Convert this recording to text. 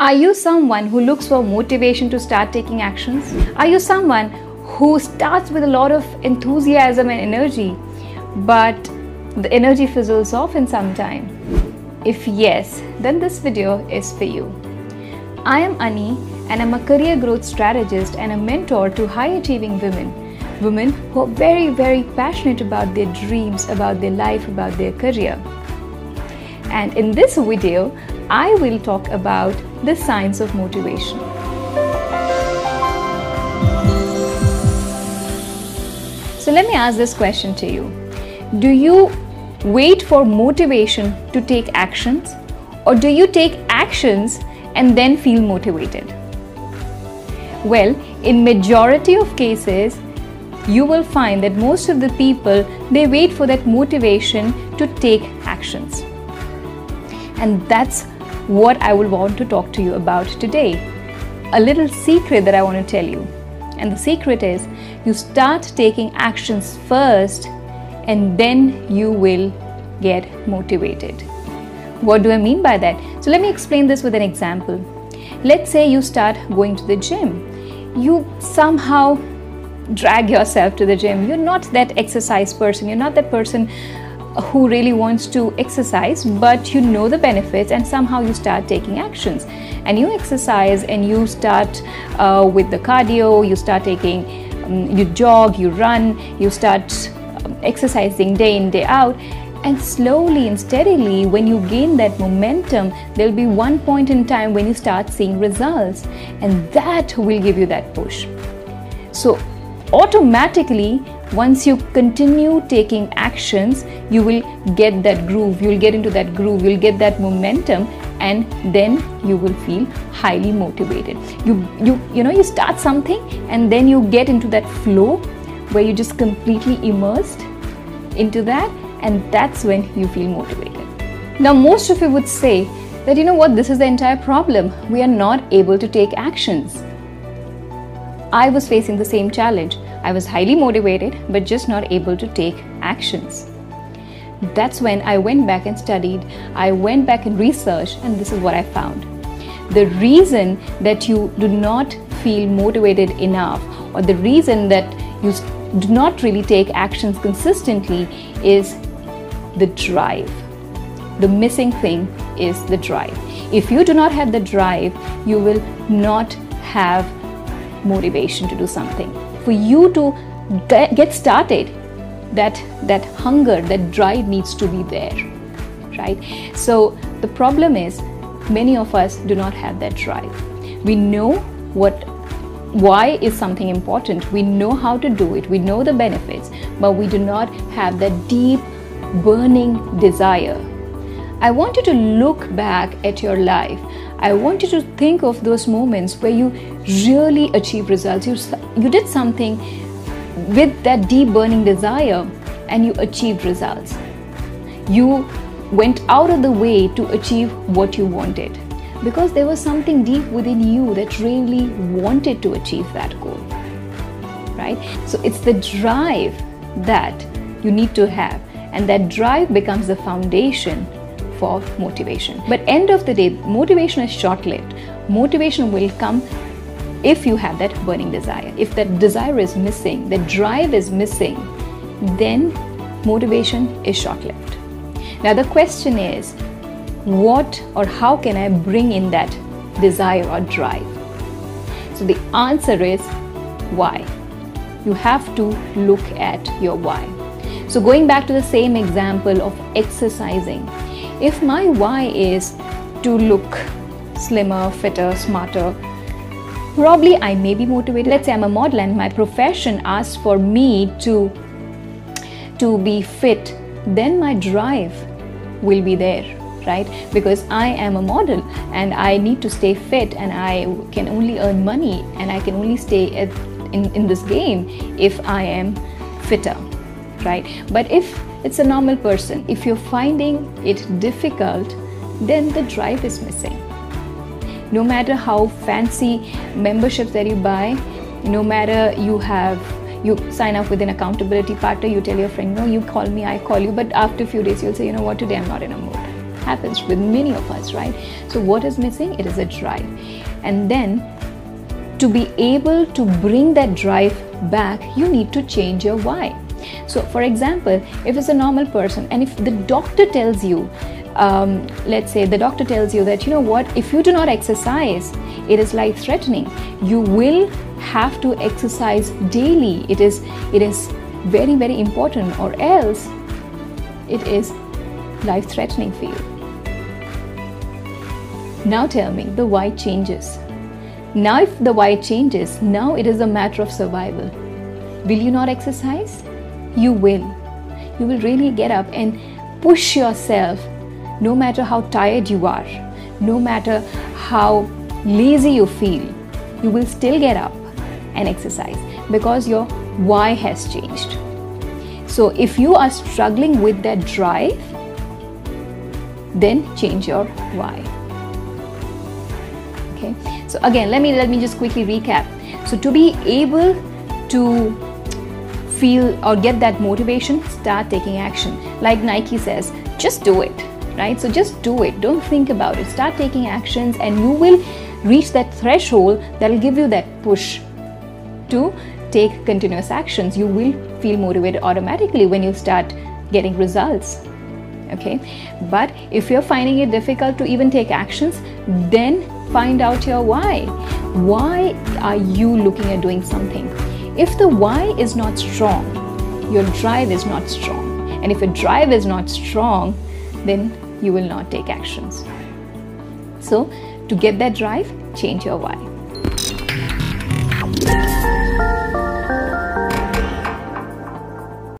Are you someone who looks for motivation to start taking actions? Are you someone who starts with a lot of enthusiasm and energy, but the energy fizzles off in some time? If yes, then this video is for you. I am Ani and I'm a career growth strategist and a mentor to high achieving women who are very passionate about their dreams, about their life, about their career. And in this video, I will talk about the science of motivation. So let me ask this question to you. Do you wait for motivation to take actions, or do you take actions and then feel motivated? Well, in majority of cases, you will find that most of the people, they wait for that motivation to take actions. And that's what I will want to talk to you about today. A little secret that I want to tell you. And the secret is, you start taking actions first and then you will get motivated. What do I mean by that? So let me explain this with an example. Let's say you start going to the gym. You somehow drag yourself to the gym. You're not that exercise person. You're not that person who really wants to exercise, but you know the benefits and somehow you start taking actions. And you exercise and you start with the cardio, you start taking, you jog, you run, you start exercising day in, day out. And slowly and steadily, when you gain that momentum, there'll be one point in time when you start seeing results, and that will give you that push. So automatically, once you continue taking actions, you will get that groove, you'll get into that groove, you'll get that momentum, and then you will feel highly motivated. You start something and then you get into that flow where you just completely immersed into that, and that's when you feel motivated. Now, most of you would say that, you know what, this is the entire problem. We are not able to take actions. I was facing the same challenge. I was highly motivated, but just not able to take actions. That's when I went back and studied. I went back and researched, and this is what I found. The reason that you do not feel motivated enough, or the reason that you do not really take actions consistently, is the drive. The missing thing is the drive. If you do not have the drive, you will not have motivation to do something. For you to get started, that hunger, that drive needs to be there, right? So the problem is, many of us do not have that drive. We know why is something important, we know how to do it, we know the benefits, but we do not have that deep burning desire. I want you to look back at your life. I want you to think of those moments where you really achieved results. You did something with that deep burning desire and you achieved results. You went out of the way to achieve what you wanted because there was something deep within you that really wanted to achieve that goal, right? So it's the drive that you need to have, and that drive becomes the foundation for motivation. But end of the day, motivation is short-lived. Motivation will come if you have that burning desire. If that desire is missing, that drive is missing, then motivation is short-lived. Now the question is, what or how can I bring in that desire or drive? So the answer is why. You have to look at your why. So going back to the same example of exercising, if my why is to look slimmer, fitter, smarter, probably I may be motivated. Let's say I'm a model and my profession asks for me to be fit, then my drive will be there, right? Because I am a model and I need to stay fit, and I can only earn money and I can only stay in this game if I am fitter, right? But if it's a normal person, if you're finding it difficult, then the drive is missing. No matter how fancy memberships that you buy, no matter you sign up with an accountability partner, you tell your friend, no, you call me, I call you, but after a few days you'll say, you know what, today I'm not in a mood. happens with many of us, right? So what is missing? It is a drive. And then to be able to bring that drive back, you need to change your why. So for example, if it's a normal person and if the doctor tells you, let's say the doctor tells you that, you know what, if you do not exercise, it is life threatening. You will have to exercise daily. It is very, very important, or else it is life threatening for you. Now tell me, the why changes. Now if the why changes, now it is a matter of survival. Will you not exercise? You will. You will really get up and push yourself, no matter how tired you are, no matter how lazy you feel, you will still get up and exercise because your why has changed. So if you are struggling with that drive, then change your why. Okay. So again, let me just quickly recap. So to be able to feel or get that motivation, start taking action. Like Nike says, just do it, right? So just do it. Don't think about it. Start taking actions and you will reach that threshold that will give you that push to take continuous actions. You will feel motivated automatically when you start getting results. Okay. But if you're finding it difficult to even take actions, then find out your why. Why are you looking at doing something? If the why is not strong, your drive is not strong. And if a drive is not strong, then you will not take actions. So to get that drive, change your why.